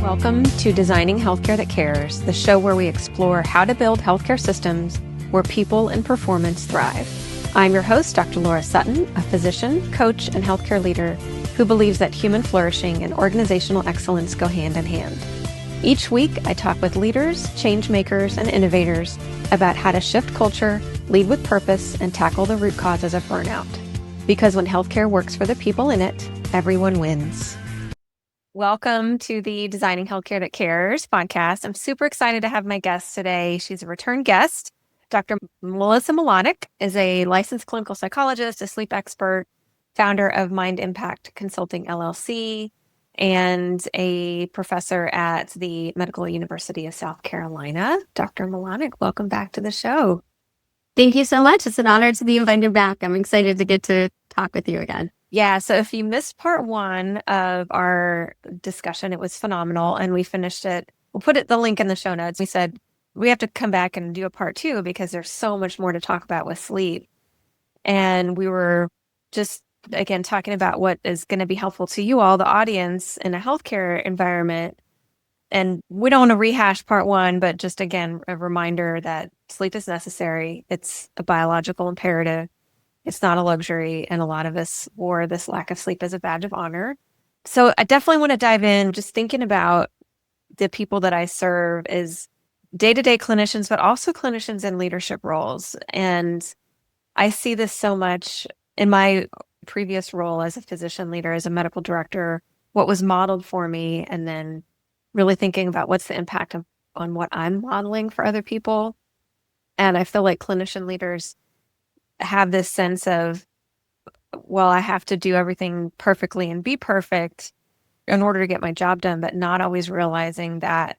Welcome to Designing Healthcare That Cares, the show where we explore how to build healthcare systems where people and performance thrive. I'm your host, Dr. Laura Suttin, a physician, coach, and healthcare leader who believes that human flourishing and organizational excellence go hand in hand. Each week, I talk with leaders, change makers, and innovators about how to shift culture, lead with purpose, and tackle the root causes of burnout. Because when healthcare works for the people in it, everyone wins. Welcome to the Designing Healthcare That Cares podcast. I'm super excited to have my guest today. She's a return guest. Dr. Melissa Milanak is a licensed clinical psychologist, a sleep expert, founder of Mind Impact Consulting LLC, and a professor at the Medical University of South Carolina. Dr. Milanak, welcome back to the show. Thank you so much. It's an honor to be invited back. I'm excited to get to talk with you again. Yeah, so if you missed part one of our discussion, it was phenomenal, and we finished it. We'll put the link in the show notes. We said we have to come back and do a part two because there's so much more to talk about with sleep. And we were just, again, talking about what is going to be helpful to you all, the audience, in a healthcare environment. And we don't want to rehash part one, but just, again, a reminder that sleep is necessary. It's a biological imperative. It's not a luxury, and a lot of us wore this lack of sleep as a badge of honor. So I definitely want to dive in, just thinking about the people that I serve as day-to-day clinicians, but also clinicians in leadership roles. And I see this so much in my previous role as a physician leader, as a medical director, what was modeled for me, and then really thinking about what's the impact on what I'm modeling for other people. And I feel like clinician leaders have this sense of, well, I have to do everything perfectly and be perfect in order to get my job done, but not always realizing that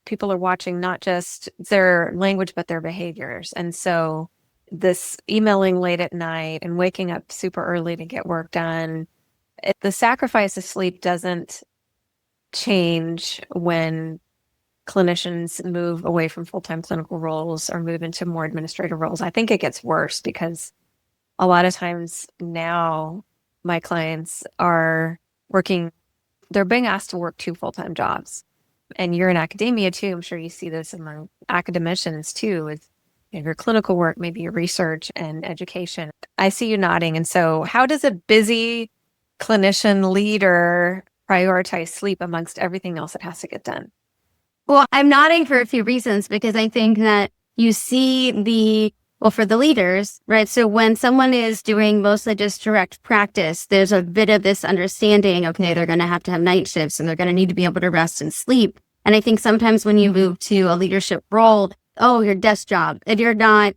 people are watching not just their language, but their behaviors. And so this emailing late at night and waking up super early to get work done, the sacrifice of sleep doesn't change when clinicians move away from full-time clinical roles or move into more administrative roles. I think it gets worse because a lot of times now my clients are working, they're being asked to work 2 full-time jobs. And you're in academia too. I'm sure you see this among academicians too, with your clinical work, maybe your research and education. I see you nodding. And so how does a busy clinician leader prioritize sleep amongst everything else that has to get done? Well, I'm nodding for a few reasons because I think that you see for the leaders, right? So when someone is doing mostly just direct practice, there's a bit of this understanding, okay, they're going to have night shifts and they're going to need to be able to rest and sleep. And I think sometimes when you move to a leadership role, your desk job, and you're not,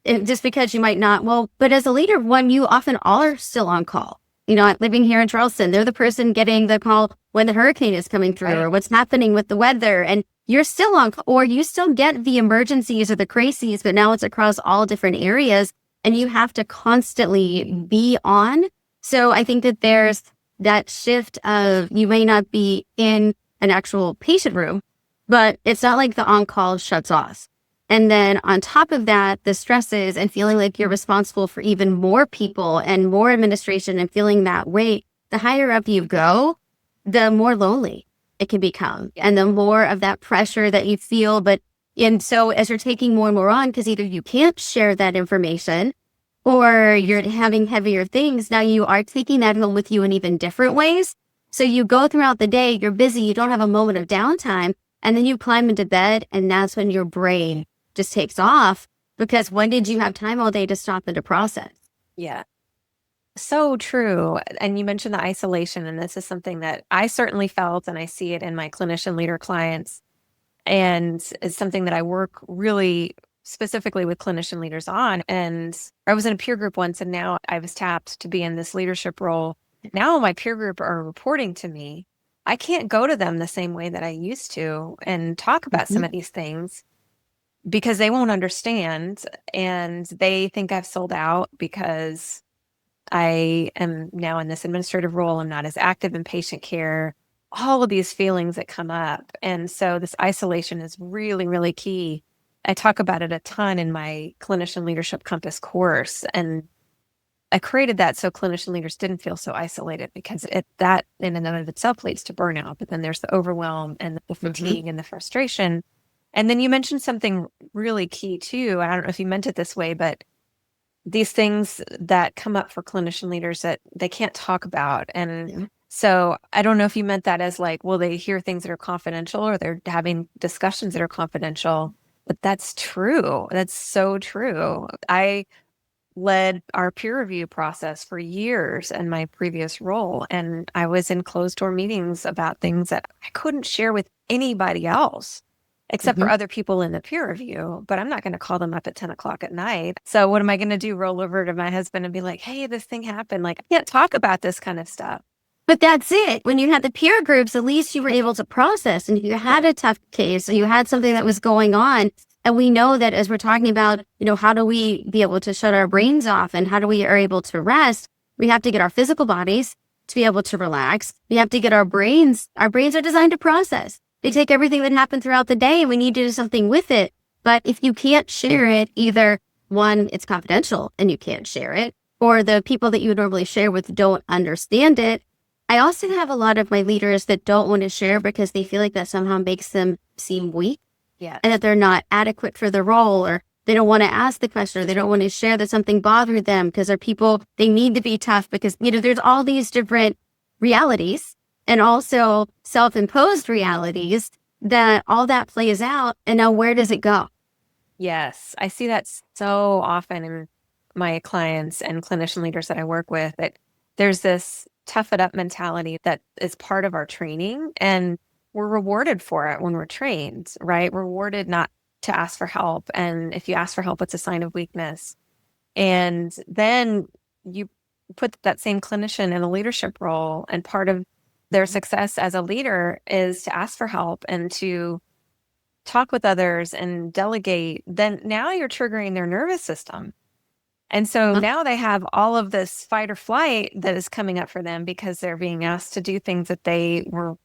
just because you might not, but as a leader, you often are still on call. Living here in Charleston, they're the person getting the call when the hurricane is coming through or what's happening with the weather. And you're still on call, or you still get the emergencies or the crises, but now it's across all different areas and you have to constantly be on. So I think that there's that shift of you may not be in an actual patient room, but it's not like the on-call shuts off. And then on top of that, the stresses and feeling like you're responsible for even more people and more administration and feeling that weight, the higher up you go, the more lonely it can become and the more of that pressure that you feel. And so as you're taking more and more on, because either you can't share that information or you're having heavier things, now you are taking that home with you in even different ways. So you go throughout the day, you're busy, you don't have a moment of downtime, and then you climb into bed and that's when your brain just takes off, because when did you have time all day to stop and to process? Yeah. So true. And you mentioned the isolation, and this is something that I certainly felt, and I see it in my clinician leader clients. And it's something that I work really specifically with clinician leaders on. And I was in a peer group once, and now I was tapped to be in this leadership role. Now my peer group are reporting to me. I can't go to them the same way that I used to and talk about some of these things because they won't understand. And they think I've sold out because I am now in this administrative role. I'm not as active in patient care, all of these feelings that come up. And so this isolation is really, really key. I talk about it a ton in my clinician leadership compass course. And I created that so clinician leaders didn't feel so isolated, because that in and of itself leads to burnout. But then there's the overwhelm and the fatigue and the frustration. And then you mentioned something really key too. I don't know if you meant it this way, but these things that come up for clinician leaders that they can't talk about. And so I don't know if you meant that as like, will they hear things that are confidential, or they're having discussions that are confidential? But that's true. That's so true. I led our peer review process for years in my previous role, and I was in closed door meetings about things that I couldn't share with anybody else except for other people in the peer review. But I'm not going to call them up at 10 o'clock at night. So what am I going to do? Roll over to my husband and be like, hey, this thing happened. Like, I can't talk about this kind of stuff. But that's it. When you had the peer groups, at least you were able to process, and you had a tough case, or you had something that was going on. And we know that as we're talking about, how do we be able to shut our brains off, and how do we are able to rest? We have to get our physical bodies to be able to relax. We have to get our brains. Our brains are designed to process. They take everything that happened throughout the day, and we need to do something with it. But if you can't share it, either one, it's confidential and you can't share it, or the people that you would normally share with don't understand it. I also have a lot of my leaders that don't want to share because they feel like that somehow makes them seem weak. Yeah. And that they're not adequate for the role, or they don't want to ask the question, or they don't want to share that something bothered them, because they're people, they need to be tough because, there's all these different realities, and also self-imposed realities, that all that plays out. And now where does it go? Yes. I see that so often in my clients and clinician leaders that I work with, that there's this tough it up mentality that is part of our training, and we're rewarded for it when we're trained, right? We're rewarded not to ask for help. And if you ask for help, it's a sign of weakness. And then you put that same clinician in a leadership role, and part of their success as a leader is to ask for help and to talk with others and delegate. Then now you're triggering their nervous system. And so now they have all of this fight or flight that is coming up for them because they're being asked to do things that they were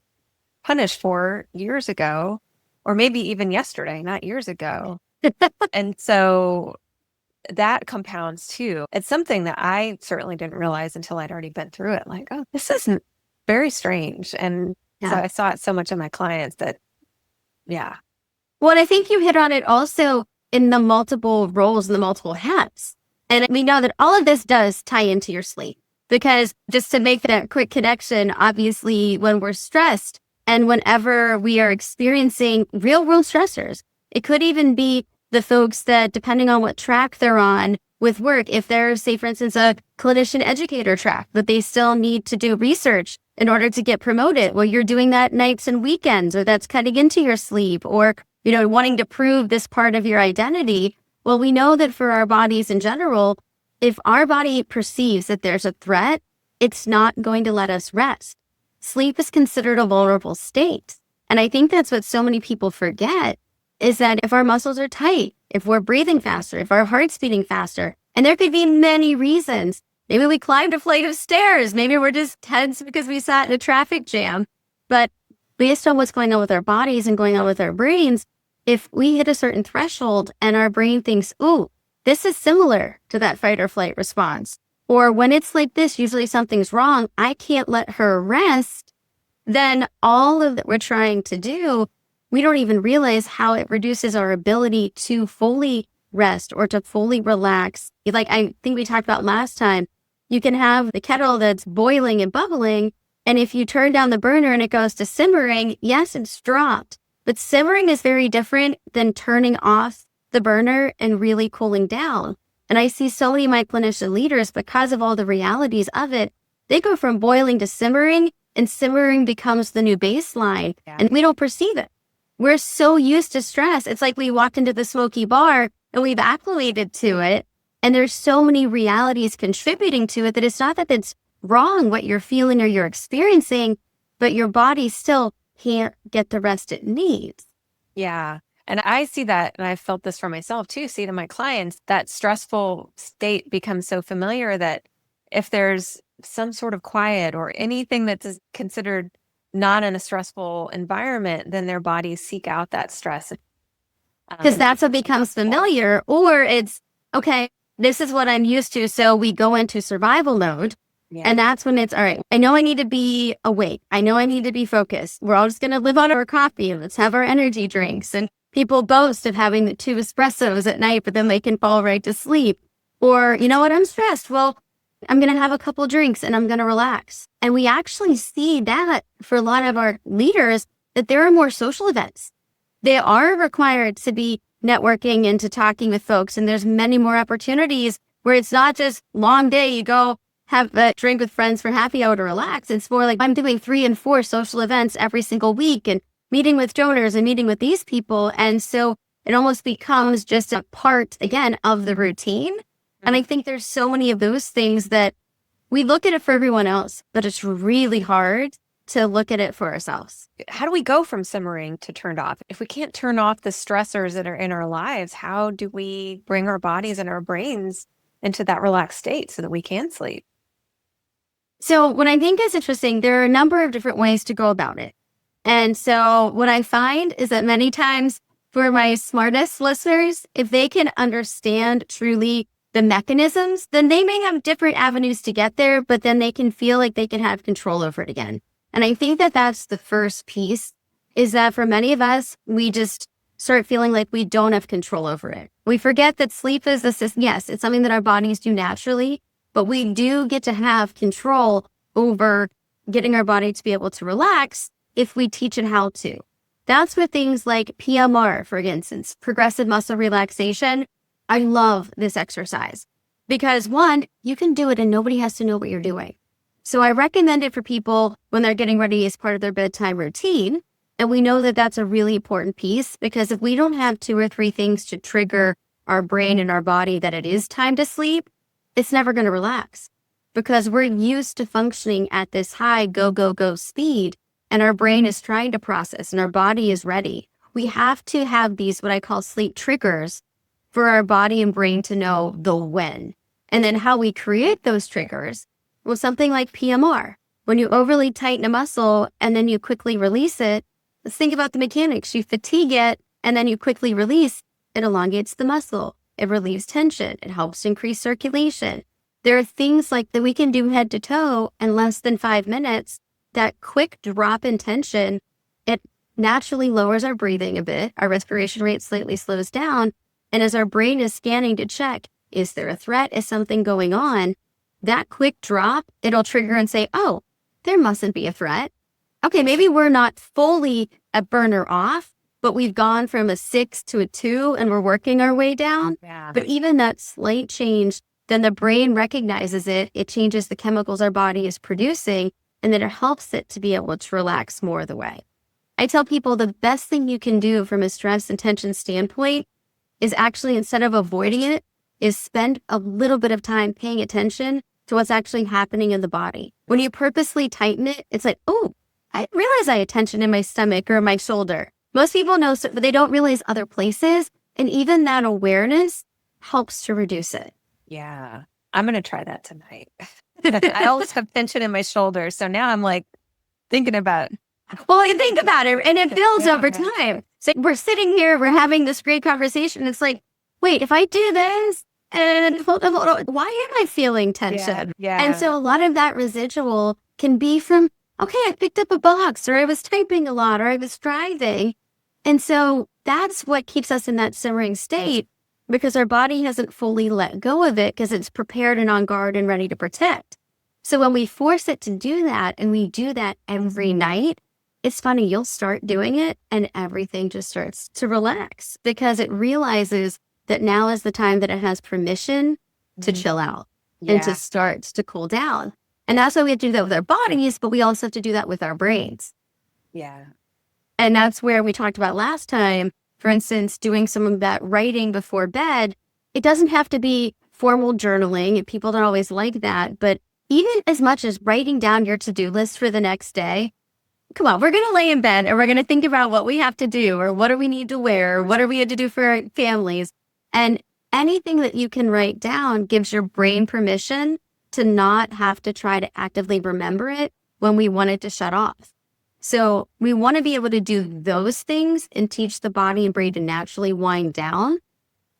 punished for years ago, or maybe even yesterday, not years ago. And so that compounds too. It's something that I certainly didn't realize until I'd already been through it. Like, oh, this isn't very strange. And so I saw it so much in my clients that, Well, I think you hit on it also in the multiple roles and the multiple hats. And we know that all of this does tie into your sleep, because just to make that quick connection, obviously when we're stressed and whenever we are experiencing real world stressors, it could even be the folks that, depending on what track they're on with work, if there's, say, for instance, a clinician educator track, but they still need to do research in order to get promoted. Well, you're doing that nights and weekends, or that's cutting into your sleep, or, wanting to prove this part of your identity. Well, we know that for our bodies in general, if our body perceives that there's a threat, it's not going to let us rest. Sleep is considered a vulnerable state. And I think that's what so many people forget, is that if our muscles are tight, if we're breathing faster, if our heart's beating faster, and there could be many reasons. Maybe we climbed a flight of stairs. Maybe we're just tense because we sat in a traffic jam. But based on what's going on with our bodies and going on with our brains, if we hit a certain threshold and our brain thinks, ooh, this is similar to that fight or flight response, or when it's like this, usually something's wrong, I can't let her rest, then all of that we're trying to do, we don't even realize how it reduces our ability to fully rest or to fully relax. Like I think we talked about last time, you can have the kettle that's boiling and bubbling, and if you turn down the burner and it goes to simmering, yes, it's dropped. But simmering is very different than turning off the burner and really cooling down. And I see so many of my clinician leaders, because of all the realities of it, they go from boiling to simmering, and simmering becomes the new baseline, and we don't perceive it. We're so used to stress. It's like we walked into the smoky bar and we've acclimated to it. And there's so many realities contributing to it that it's not that it's wrong what you're feeling or you're experiencing, but your body still can't get the rest it needs. Yeah. And I see that, and I've felt this for myself too, see to my clients, that stressful state becomes so familiar that if there's some sort of quiet or anything that's considered not in a stressful environment, then their bodies seek out that stress. Because that's what becomes familiar. Or it's, okay, this is what I'm used to. So we go into survival mode. Yeah. And that's when it's, all right, I know I need to be awake. I know I need to be focused. We're all just going to live on our coffee and let's have our energy drinks. And people boast of having the 2 espressos at night, but then they can fall right to sleep. Or, you know what, I'm stressed. Well, I'm going to have a couple drinks and I'm going to relax. And we actually see that for a lot of our leaders, that there are more social events. They are required to be networking and to talking with folks. And there's many more opportunities where it's not just long day, you go have a drink with friends for happy hour to relax. It's more like I'm doing 3 and 4 social events every single week and meeting with donors and meeting with these people. And so it almost becomes just a part, again, of the routine. And I think there's so many of those things that we look at it for everyone else, but it's really hard to look at it for ourselves. How do we go from simmering to turned off? If we can't turn off the stressors that are in our lives, how do we bring our bodies and our brains into that relaxed state so that we can sleep? So what I think is interesting, there are a number of different ways to go about it. And so what I find is that many times for my smartest listeners, if they can understand truly the mechanisms, then they may have different avenues to get there, but then they can feel like they can have control over it again. And I think that that's the first piece, is that for many of us, we just start feeling like we don't have control over it. We forget that sleep is a system. Yes, it's something that our bodies do naturally, but we do get to have control over getting our body to be able to relax if we teach it how to. That's with things like PMR, for instance, progressive muscle relaxation. I love this exercise because 1, you can do it and nobody has to know what you're doing. So I recommend it for people when they're getting ready as part of their bedtime routine. And we know that that's a really important piece because if we don't have 2 or 3 things to trigger our brain and our body that it is time to sleep, it's never going to relax because we're used to functioning at this high go, go, go speed. And our brain is trying to process and our body is ready. We have to have these, what I call sleep triggers, for our body and brain to know the when. And then how we create those triggers was something like PMR. When you overly tighten a muscle and then you quickly release it, let's think about the mechanics. You fatigue it and then you quickly release, it elongates the muscle. It relieves tension. It helps increase circulation. There are things like that we can do head to toe in less than 5 minutes. That quick drop in tension, it naturally lowers our breathing a bit. Our respiration rate slightly slows down. And as our brain is scanning to check, is there a threat? Is something going on? That quick drop, it'll trigger and say, oh, there mustn't be a threat. Okay, maybe we're not fully a burner off, but we've gone from a 6 to a 2 and we're working our way down. Yeah. But even that slight change, then the brain recognizes it. It changes the chemicals our body is producing, and then it helps it to be able to relax more of the way. I tell people the best thing you can do from a stress and tension standpoint is actually, instead of avoiding it, is spend a little bit of time paying attention to what's actually happening in the body. When you purposely tighten it, it's like, oh, I didn't realize I had tension in my stomach or my shoulder. Most people know, but they don't realize other places. And even that awareness helps to reduce it. Yeah. I'm going to try that tonight. I always have tension in my shoulders. So now I'm like thinking about. Well, you think about it and it builds over time. So we're sitting here, we're having this great conversation. It's like, wait, if I do this and hold on, why am I feeling tension? Yeah. And so a lot of that residual can be from, okay, I picked up a box or I was typing a lot or I was driving. And so that's what keeps us in that simmering state because our body hasn't fully let go of it because it's prepared and on guard and ready to protect. So when we force it to do that and we do that every night, it's funny, you'll start doing it and everything just starts to relax because it realizes that now is the time that it has permission to chill out and to start to cool down. And that's why we have to do that with our bodies, but we also have to do that with our brains. Yeah. And that's where we talked about last time, for instance, doing some of that writing before bed. It doesn't have to be formal journaling, and people don't always like that, but even as much as writing down your to-do list for the next day, come on, we're going to lay in bed and we're going to think about what we have to do or what do we need to wear, or what are we going to do for our families. And anything that you can write down gives your brain permission to not have to try to actively remember it when we want it to shut off. So we want to be able to do those things and teach the body and brain to naturally wind down.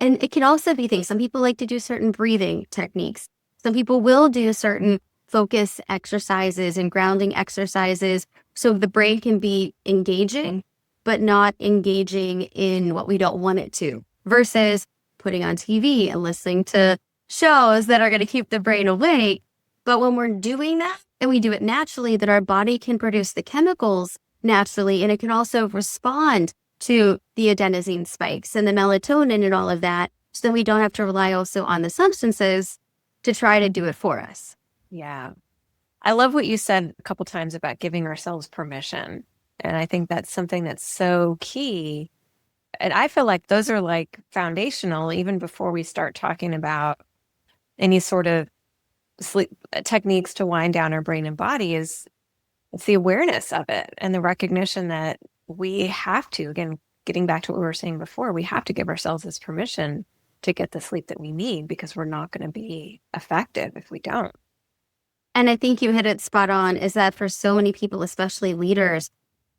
And it can also be things. Some people like to do certain breathing techniques. Some people will do certain focus exercises and grounding exercises. So the brain can be engaging, but not engaging in what we don't want it to, versus putting on TV and listening to shows that are going to keep the brain awake. But when we're doing that and we do it naturally, that our body can produce the chemicals naturally, and it can also respond to the adenosine spikes and the melatonin and all of that, so that we don't have to rely also on the substances to try to do it for us. Yeah. I love what you said a couple times about giving ourselves permission. And I think that's something that's so key. And I feel like those are like foundational even before we start talking about any sort of sleep techniques to wind down our brain and body. Is it's the awareness of it and the recognition that we have to, again, getting back to what we were saying before, we have to give ourselves this permission to get the sleep that we need, because we're not going to be effective if we don't. And I think you hit it spot on, is that for so many people, especially leaders,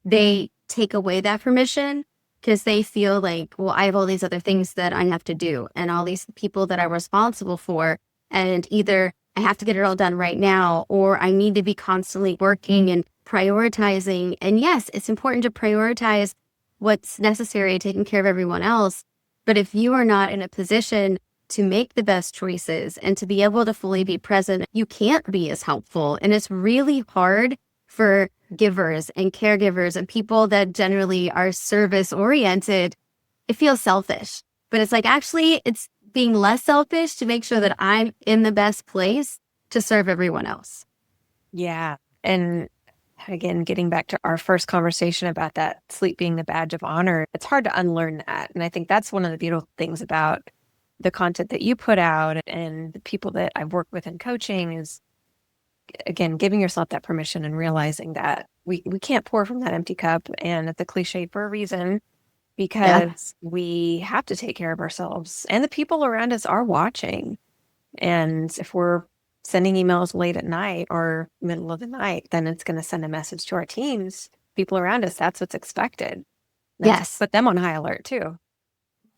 they take away that permission because they feel like, well, I have all these other things that I have to do and all these people that I'm responsible for. And either I have to get it all done right now, or I need to be constantly working and prioritizing. And yes, it's important to prioritize what's necessary, taking care of everyone else. But if you are not in a position to make the best choices and to be able to fully be present, you can't be as helpful. And it's really hard for givers and caregivers and people that generally are service oriented. It feels selfish, but it's like, actually, it's being less selfish to make sure that I'm in the best place to serve everyone else. Yeah. And again, getting back to our first conversation about that sleep being the badge of honor, it's hard to unlearn that. And I think that's one of the beautiful things about the content that you put out and the people that I've worked with in coaching is, again, giving yourself that permission and realizing that we can't pour from that empty cup. And it's a cliche for a reason, because we have to take care of ourselves, and the people around us are watching. And if we're sending emails late at night or middle of the night, then it's going to send a message to our teams, people around us. That's what's expected. Yes. Put them on high alert too.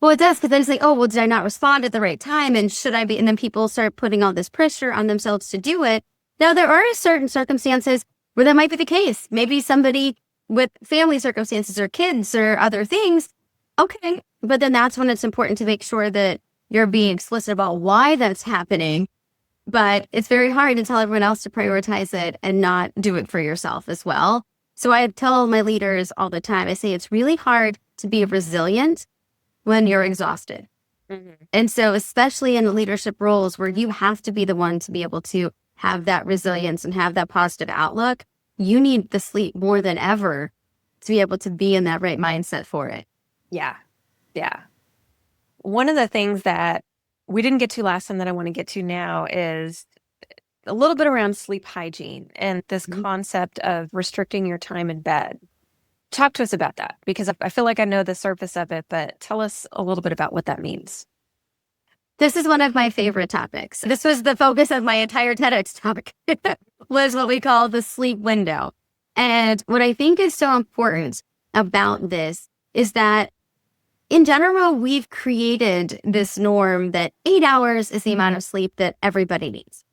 Well, it does, because then it's like, oh, well, did I not respond at the right time? And should I be? And then people start putting all this pressure on themselves to do it. Now, there are certain circumstances where that might be the case. Maybe somebody with family circumstances or kids or other things. Okay. But then that's when it's important to make sure that you're being explicit about why that's happening. But it's very hard to tell everyone else to prioritize it and not do it for yourself as well. So I tell my leaders all the time, I say it's really hard to be resilient when you're exhausted. Mm-hmm. And so especially in leadership roles where you have to be the one to be able to have that resilience and have that positive outlook, you need the sleep more than ever to be able to be in that right mindset for it. Yeah. Yeah. One of the things that we didn't get to last time that I want to get to now is a little bit around sleep hygiene and this concept of restricting your time in bed. Talk to us about that, because I feel like I know the surface of it, but tell us a little bit about what that means. This is one of my favorite topics. This was the focus of my entire TEDx talk, was what we call the sleep window. And what I think is so important about this is that in general, we've created this norm that 8 hours is the amount of sleep that everybody needs.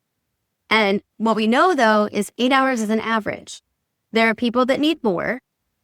And what we know, though, is 8 hours is an average. There are people that need more,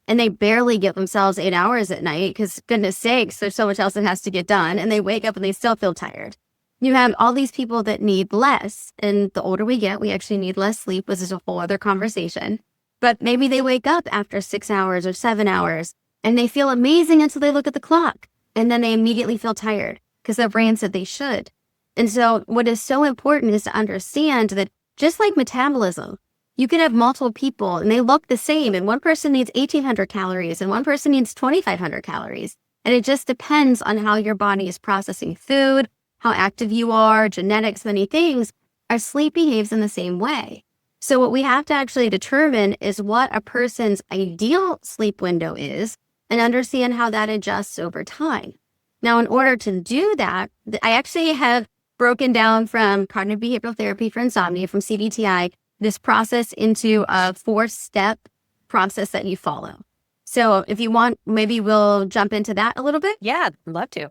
and they barely give themselves 8 hours at night because, goodness sakes, there's so much else that has to get done, and they wake up and they still feel tired. You have all these people that need less, and the older we get, we actually need less sleep, which is a whole other conversation. But maybe they wake up after 6 hours or 7 hours, and they feel amazing until they look at the clock, and then they immediately feel tired because their brain said they should. And so what is so important is to understand that just like metabolism, you can have multiple people and they look the same, and one person needs 1,800 calories and one person needs 2,500 calories. And it just depends on how your body is processing food, how active you are, genetics, many things. Our sleep behaves in the same way. So what we have to actually determine is what a person's ideal sleep window is and understand how that adjusts over time. Now, in order to do that, I actually have broken down from cognitive behavioral therapy for insomnia, from CBTI, this process into a 4-step process that you follow. So if you want, maybe we'll jump into that a little bit. Yeah, I'd love to.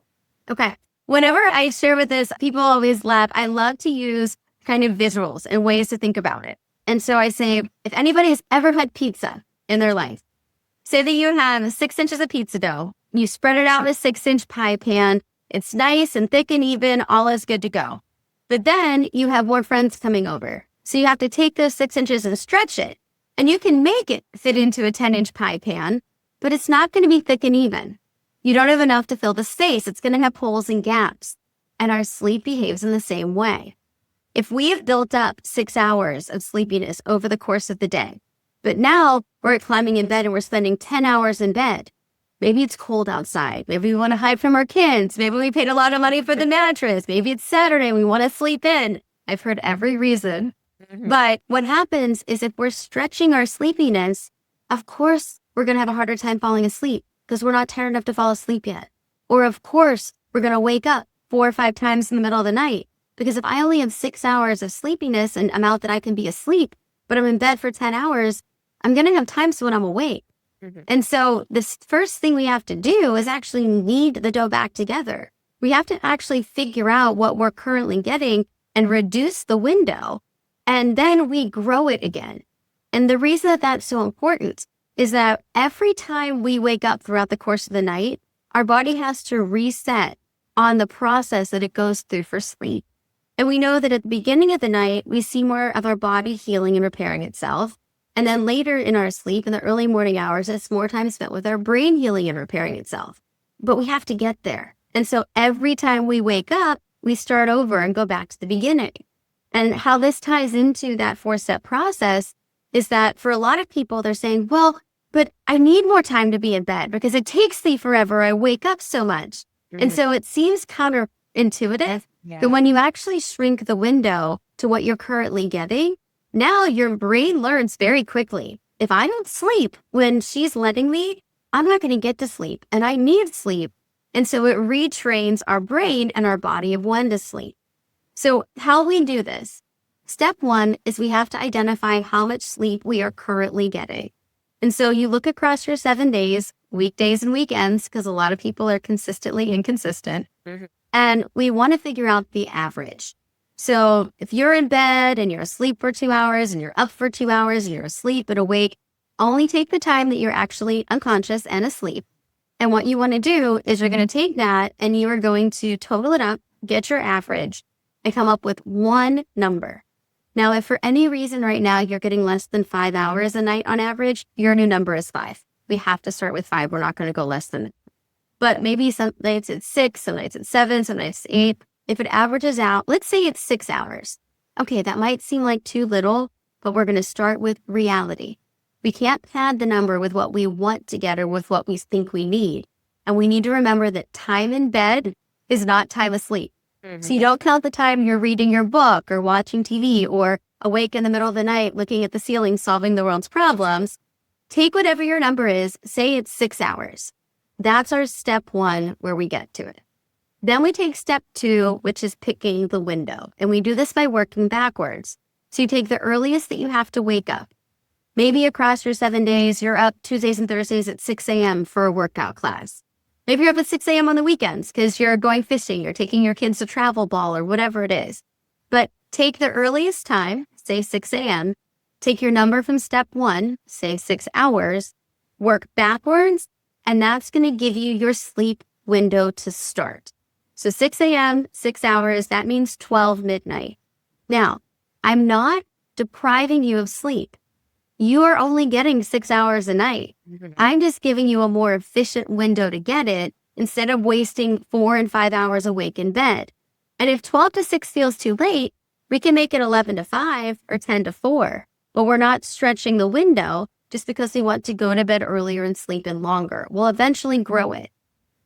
Okay. Whenever I share with this, people always laugh. I love to use kind of visuals and ways to think about it. And so I say, if anybody has ever had pizza in their life, say that you have 6 inches of pizza dough, you spread it out in a 6-inch pie pan. It's nice and thick and even, all is good to go. But then you have more friends coming over. So you have to take those 6 inches and stretch it. And you can make it fit into a 10-inch pie pan, but it's not going to be thick and even. You don't have enough to fill the space. It's going to have holes and gaps. And our sleep behaves in the same way. If we have built up 6 hours of sleepiness over the course of the day, but now we're climbing in bed and we're spending 10 hours in bed, maybe it's cold outside. Maybe we want to hide from our kids. Maybe we paid a lot of money for the mattress. Maybe it's Saturday and we want to sleep in. I've heard every reason. But what happens is if we're stretching our sleepiness, of course, we're going to have a harder time falling asleep because we're not tired enough to fall asleep yet. Or of course, we're going to wake up 4 or 5 times in the middle of the night because if I only have 6 hours of sleepiness and amount that I can be asleep, but I'm in bed for 10 hours, I'm going to have times when I'm awake. And so this first thing we have to do is actually knead the dough back together. We have to actually figure out what we're currently getting and reduce the window, and then we grow it again. And the reason that that's so important is that every time we wake up throughout the course of the night, our body has to reset on the process that it goes through for sleep. And we know that at the beginning of the night, we see more of our body healing and repairing itself. And then later in our sleep, in the early morning hours, it's more time spent with our brain healing and repairing itself. But we have to get there. And so every time we wake up, we start over and go back to the beginning. And how this ties into that 4-step process is that for a lot of people, they're saying, well, but I need more time to be in bed because it takes me forever. I wake up so much. And so it seems counterintuitive. But when you actually shrink the window to what you're currently getting, now your brain learns very quickly. If I don't sleep when she's letting me, I'm not going to get to sleep and I need sleep. And so it retrains our brain and our body of when to sleep. So how we do this? Step 1 is we have to identify how much sleep we are currently getting. And so you look across your 7 days, weekdays and weekends, because a lot of people are consistently inconsistent. And we want to figure out the average. So if you're in bed and you're asleep for 2 hours and you're up for 2 hours and you're asleep but awake, only take the time that you're actually unconscious and asleep. And what you want to do is you're going to take that and you are going to total it up, get your average, and come up with one number. Now, if for any reason right now you're getting less than 5 hours a night on average, your new number is 5. We have to start with 5. We're not going to go less than that. But maybe some nights it's 6, some nights it's 7, some nights it's 8. If it averages out, let's say it's 6 hours. Okay, that might seem like too little, but we're going to start with reality. We can't pad the number with what we want to get or with what we think we need. And we need to remember that time in bed is not time asleep. So you don't count the time you're reading your book or watching TV or awake in the middle of the night looking at the ceiling solving the world's problems. Take whatever your number is, say it's 6 hours. That's our step 1 where we get to it. Then we take step 2, which is picking the window. And we do this by working backwards. So you take the earliest that you have to wake up. Maybe across your 7 days, you're up Tuesdays and Thursdays at 6 a.m. for a workout class. Maybe you're up at 6 a.m. on the weekends because you're going fishing, you're taking your kids to travel ball or whatever it is. But take the earliest time, say 6 a.m., take your number from step 1, say 6 hours, work backwards, and that's going to give you your sleep window to start. So 6 a.m., 6 hours, that means 12 midnight. Now, I'm not depriving you of sleep. You are only getting 6 hours a night. I'm just giving you a more efficient window to get it instead of wasting 4 and 5 hours awake in bed. And if 12 to 6 feels too late, we can make it 11 to 5 or 10 to 4. But we're not stretching the window just because we want to go to bed earlier and sleep in longer. We'll eventually grow it.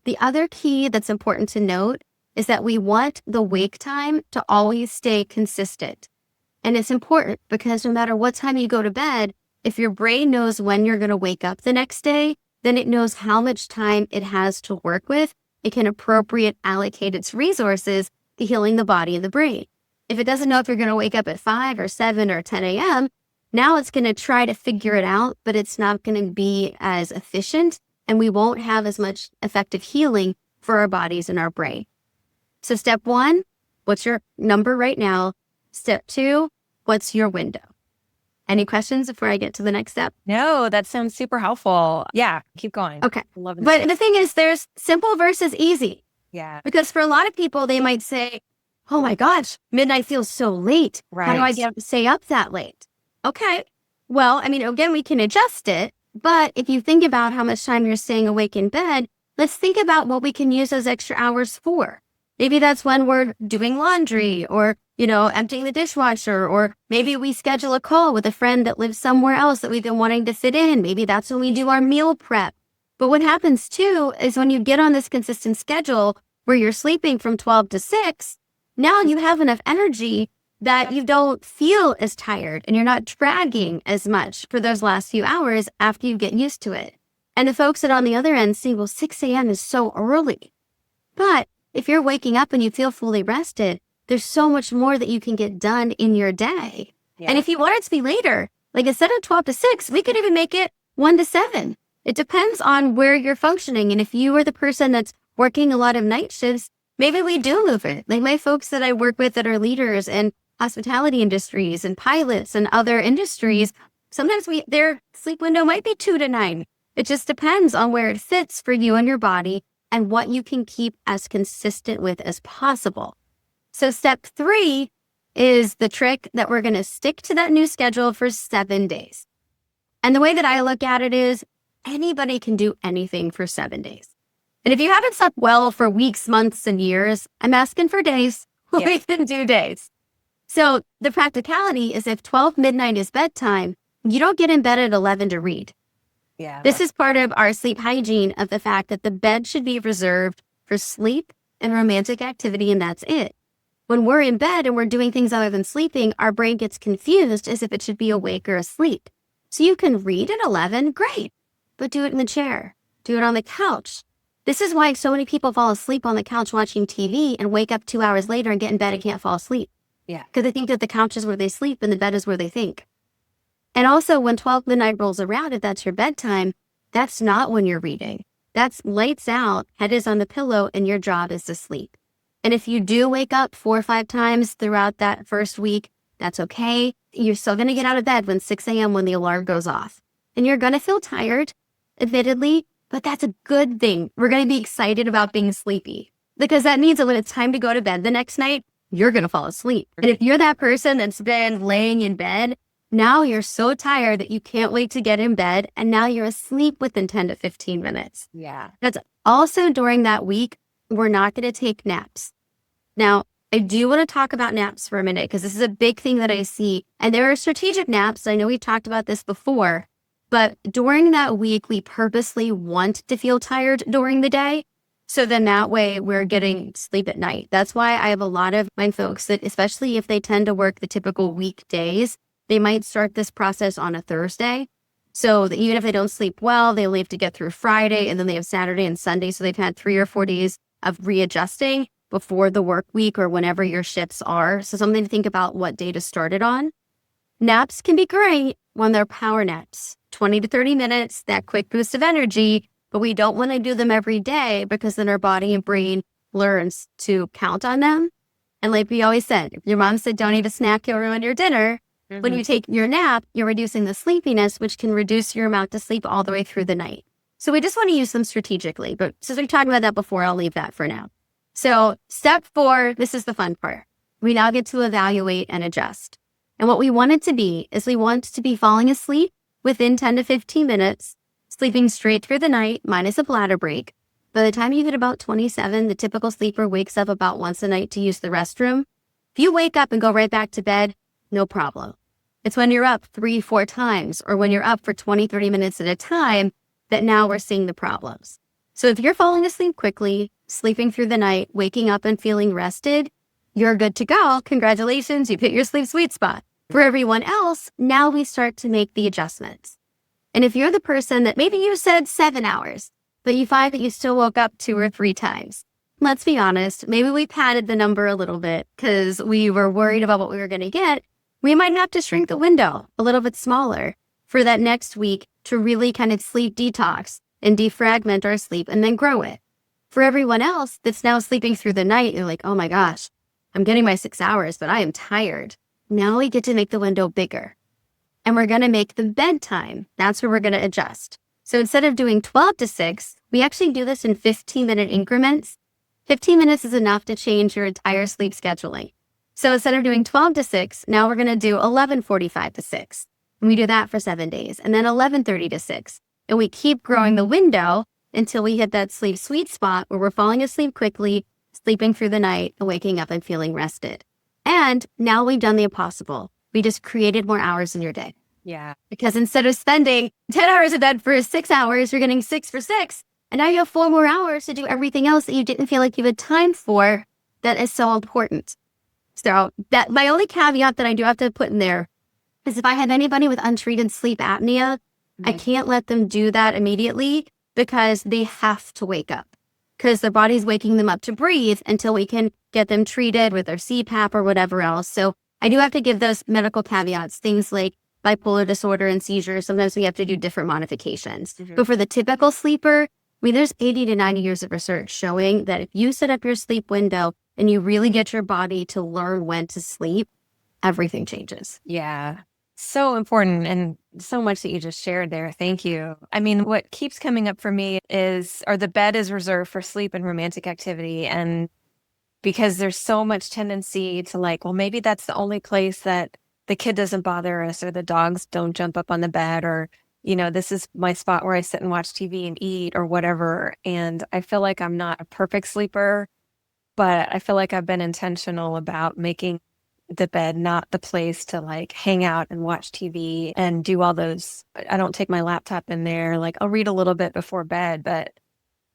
The other key that's important to note is that we want the wake time to always stay consistent. And it's important because no matter what time you go to bed, if your brain knows when you're going to wake up the next day, then it knows how much time it has to work with. It can appropriate allocate its resources to healing the body and the brain. If it doesn't know if you're going to wake up at 5 or 7 or 10 a.m., now it's going to try to figure it out, but it's not going to be as efficient and we won't have as much effective healing for our bodies and our brain. So step 1, what's your number right now? Step 2, what's your window? Any questions before I get to the next step? No, that sounds super helpful. Yeah, keep going. Okay. Love this. But the thing is, there's simple versus easy. Yeah. Because for a lot of people, they might say, oh my gosh, midnight feels so late. How do I stay up that late? Okay. Well, I mean, again, we can adjust it. But if you think about how much time you're staying awake in bed, let's think about what we can use those extra hours for. Maybe that's when we're doing laundry or, emptying the dishwasher, or maybe we schedule a call with a friend that lives somewhere else that we've been wanting to fit in. Maybe that's when we do our meal prep. But what happens too is when you get on this consistent schedule where you're sleeping from 12 to 6, now you have enough energy that you don't feel as tired and you're not dragging as much for those last few hours after you get used to it. And the folks that on the other end see, well, 6 a.m. is so early. But if you're waking up and you feel fully rested, there's so much more that you can get done in your day. Yeah. And if you want it to be later, like instead of 12 to 6, we could even make it 1 to 7. It depends on where you're functioning. And if you are the person that's working a lot of night shifts, maybe we do move it. Like my folks that I work with that are leaders in hospitality industries and pilots and other industries, sometimes their sleep window might be 2 to 9. It just depends on where it fits for you and your body and what you can keep as consistent with as possible. So step 3 is the trick that we're going to stick to that new schedule for 7 days. And the way that I look at it is anybody can do anything for 7 days. And if you haven't slept well for weeks, months, and years, I'm asking for days. Yeah. We can do days. So the practicality is if 12 midnight is bedtime, you don't get in bed at 11 to read. Yeah. This is part of our sleep hygiene of the fact that the bed should be reserved for sleep and romantic activity, and that's it. When we're in bed and we're doing things other than sleeping, our brain gets confused as if it should be awake or asleep. So you can read at 11, great, but do it in the chair. Do it on the couch. This is why so many people fall asleep on the couch watching TV and wake up 2 hours later and get in bed and can't fall asleep. Yeah. Because they think that the couch is where they sleep and the bed is where they think. And also when 12 midnight rolls around, if that's your bedtime, that's not when you're reading. That's lights out, head is on the pillow, and your job is to sleep. And if you do wake up 4 or 5 times throughout that first week, that's okay. You're still going to get out of bed when 6 a.m. when the alarm goes off. And you're going to feel tired, admittedly, but that's a good thing. We're going to be excited about being sleepy because that means that when it's time to go to bed the next night, you're going to fall asleep. And if you're that person that's been laying in bed, now you're so tired that you can't wait to get in bed. And now you're asleep within 10 to 15 minutes. Yeah. That's also during that week, we're not going to take naps. Now, I do want to talk about naps for a minute because this is a big thing that I see. And there are strategic naps. I know we've talked about this before, but during that week, we purposely want to feel tired during the day. So then that way we're getting sleep at night. That's why I have a lot of my folks that, especially if they tend to work the typical weekdays, they might start this process on a Thursday. So that even if they don't sleep well, they leave to get through Friday and then they have Saturday and Sunday. So they've had 3 or 4 days of readjusting before the work week or whenever your shifts are. So something to think about what day to start it on. Naps can be great when they're power naps, 20 to 30 minutes, that quick boost of energy, but we don't want to do them every day because then our body and brain learns to count on them. And like we always said, if your mom said, don't eat a snack, you'll ruin your dinner. Mm-hmm. When you take your nap, you're reducing the sleepiness, which can reduce your amount to sleep all the way through the night. So we just want to use them strategically. But since we talked about that before, I'll leave that for now. So step 4, this is the fun part. We now get to evaluate and adjust. And what we want it to be is we want to be falling asleep within 10 to 15 minutes, sleeping straight through the night, minus a bladder break. By the time you hit about 27, the typical sleeper wakes up about once a night to use the restroom. If you wake up and go right back to bed, no problem. It's when you're up 3, 4 times or when you're up for 20, 30 minutes at a time that now we're seeing the problems. So if you're falling asleep quickly, sleeping through the night, waking up and feeling rested, you're good to go. Congratulations, you've hit your sleep sweet spot. For everyone else, now we start to make the adjustments. And if you're the person that maybe you said 7 hours, but you find that you still woke up 2 or 3 times, let's be honest, maybe we padded the number a little bit because we were worried about what we were going to get. We might have to shrink the window a little bit smaller for that next week to really kind of sleep detox and defragment our sleep and then grow it. For everyone else that's now sleeping through the night, you're like, oh my gosh, I'm getting my 6 hours, but I am tired. Now we get to make the window bigger. And we're going to make the bedtime. That's where we're going to adjust. So instead of doing 12 to 6, we actually do this in 15-minute increments. 15 minutes is enough to change your entire sleep scheduling. So instead of doing 12 to 6, now we're going to do 11:45 to 6. And we do that for 7 days. And then 11:30 to 6. And we keep growing the window until we hit that sleep sweet spot where we're falling asleep quickly, sleeping through the night, and waking up and feeling rested. And now we've done the impossible. We just created more hours in your day. Yeah. Because instead of spending 10 hours in bed for 6 hours, you're getting 6 for 6. And now you have 4 more hours to do everything else that you didn't feel like you had time for that is so important. So that my only caveat that I do have to put in there is if I have anybody with untreated sleep apnea, I can't let them do that immediately because they have to wake up because their body's waking them up to breathe until we can get them treated with their CPAP or whatever else. So I do have to give those medical caveats, things like bipolar disorder and seizures. Sometimes we have to do different modifications. But for the typical sleeper, there's 80 to 90 years of research showing that if you set up your sleep window and you really get your body to learn when to sleep, everything changes. Yeah. So important and so much that you just shared there. Thank you. I mean, what keeps coming up for me the bed is reserved for sleep and romantic activity. And because there's so much tendency to well, maybe that's the only place that the kid doesn't bother us or the dogs don't jump up on the bed or, this is my spot where I sit and watch TV and eat or whatever. And I feel like I'm not a perfect sleeper, but I feel like I've been intentional about making the bed not the place to hang out and watch TV and do all those. I don't take my laptop in there. I'll read a little bit before bed, but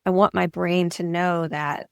I want my brain to know that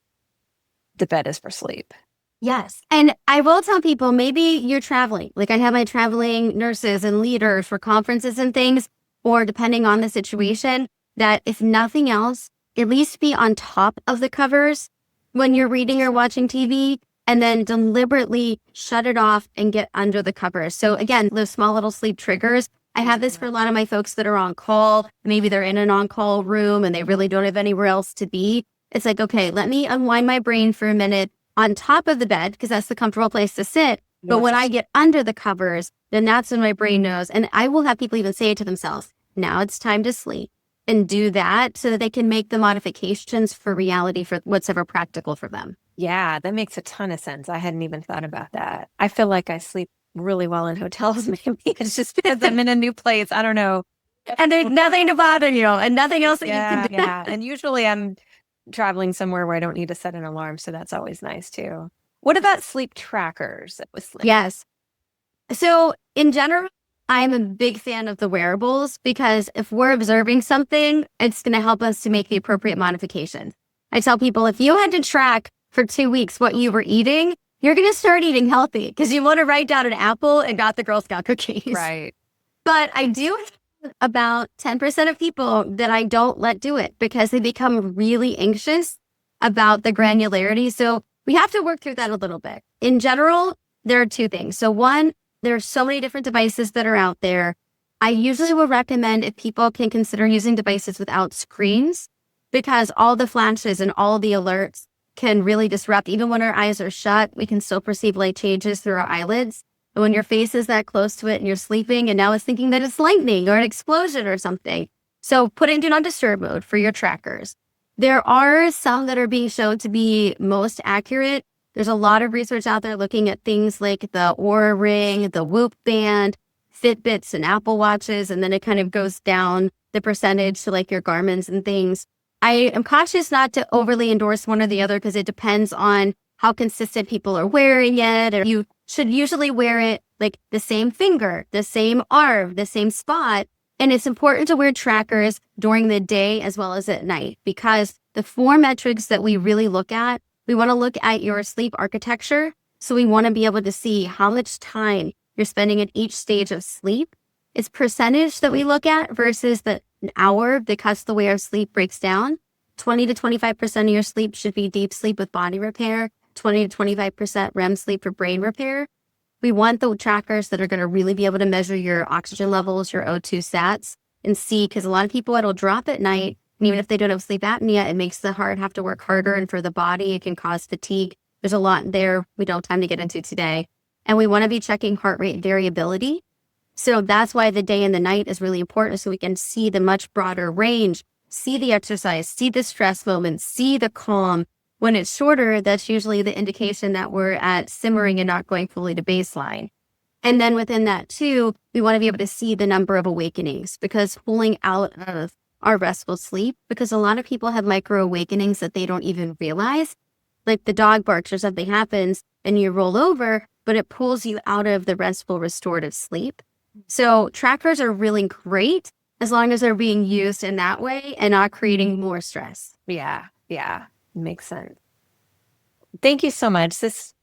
the bed is for sleep. Yes. And I will tell people, maybe you're traveling. I have my traveling nurses and leaders for conferences and things, or depending on the situation, that if nothing else, at least be on top of the covers when you're reading or watching TV, and then deliberately shut it off and get under the covers. So again, those small little sleep triggers. I have this for a lot of my folks that are on call. Maybe they're in an on-call room and they really don't have anywhere else to be. It's okay, let me unwind my brain for a minute on top of the bed because that's the comfortable place to sit. But when I get under the covers, then that's when my brain knows. And I will have people even say it to themselves, now it's time to sleep, and do that so that they can make the modifications for reality for what's ever practical for them. Yeah, that makes a ton of sense. I hadn't even thought about that. I feel like I sleep really well in hotels. Maybe it's just because I'm in a new place. I don't know. And there's nothing to bother you and nothing else that you can do. Yeah. And usually I'm traveling somewhere where I don't need to set an alarm. So that's always nice too. What about sleep trackers with sleep? Yes. So in general, I'm a big fan of the wearables because if we're observing something, it's going to help us to make the appropriate modifications. I tell people, if you had to track for 2 weeks what you were eating, you're going to start eating healthy because you want to write down an apple and got the Girl Scout cookies. Right. But I do have about 10% of people that I don't let do it because they become really anxious about the granularity. So we have to work through that a little bit. In general, there are 2 things. So one, there are so many different devices that are out there. I usually will recommend if people can consider using devices without screens because all the flashes and all the alerts can really disrupt. Even when our eyes are shut, we can still perceive light changes through our eyelids. And when your face is that close to it and you're sleeping and now it's thinking that it's lightning or an explosion or something. So put it in do not disturb mode for your trackers. There are some that are being shown to be most accurate. There's a lot of research out there looking at things like the Oura Ring, the Whoop Band, Fitbits and Apple Watches, and then it kind of goes down the percentage to your Garmin's and things. I am cautious not to overly endorse one or the other because it depends on how consistent people are wearing it. Or you should usually wear it the same finger, the same arm, the same spot. And it's important to wear trackers during the day as well as at night because the 4 metrics that we really look at, we want to look at your sleep architecture. So we want to be able to see how much time you're spending at each stage of sleep. It's percentage that we look at versus the hour because the way our sleep breaks down. 20 to 25% of your sleep should be deep sleep with body repair, 20 to 25% REM sleep for brain repair. We want the trackers that are going to really be able to measure your oxygen levels, your O2 sats, and see, because a lot of people, it'll drop at night, And even if they don't have sleep apnea, it makes the heart have to work harder. And for the body, it can cause fatigue. There's a lot there we don't have time to get into today. And we want to be checking heart rate variability. So that's why the day and the night is really important, so we can see the much broader range, see the exercise, see the stress moments, see the calm. When it's shorter, that's usually the indication that we're at simmering and not going fully to baseline. And then within that too, we want to be able to see the number of awakenings, because pulling out of our restful sleep, because a lot of people have micro awakenings that they don't even realize. Like the dog barks or something happens and you roll over, but it pulls you out of the restful restorative sleep. So trackers are really great as long as they're being used in that way and not creating more stress. Yeah. Makes sense. Thank you so much. This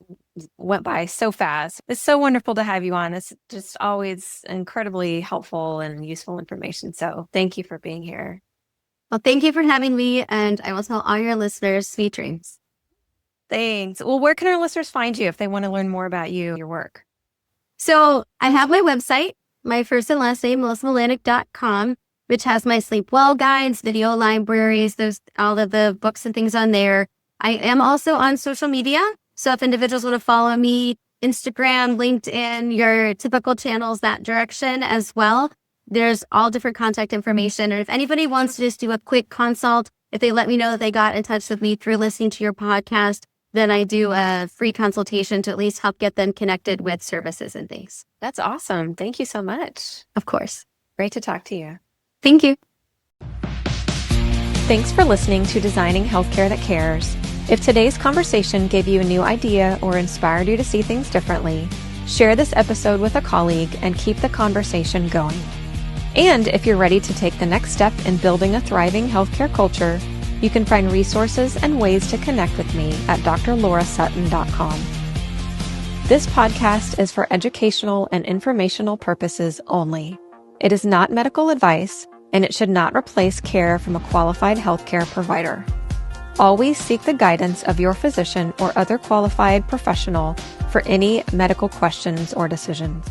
went by so fast. It's so wonderful to have you on. It's just always incredibly helpful and useful information. So thank you for being here. Well, thank you for having me, and I will tell all your listeners sweet dreams. Thanks. Well, where can our listeners find you if they want to learn more about you, your work? So I have my website, my first and last name, Milanak.com, which has my sleep well guides, video libraries, there's all of the books and things on there. I am also on social media. So if individuals want to follow me, Instagram, LinkedIn, your typical channels, that direction as well, there's all different contact information. And if anybody wants to just do a quick consult, if they let me know that they got in touch with me through listening to your podcast, then I do a free consultation to at least help get them connected with services and things. That's awesome. Thank you so much. Of course. Great to talk to you. Thank you. Thanks for listening to Designing Healthcare That Cares. If today's conversation gave you a new idea or inspired you to see things differently, share this episode with a colleague and keep the conversation going. And if you're ready to take the next step in building a thriving healthcare culture, you can find resources and ways to connect with me at drlaurasuttin.com. This podcast is for educational and informational purposes only. It is not medical advice, and it should not replace care from a qualified healthcare provider. Always seek the guidance of your physician or other qualified professional for any medical questions or decisions.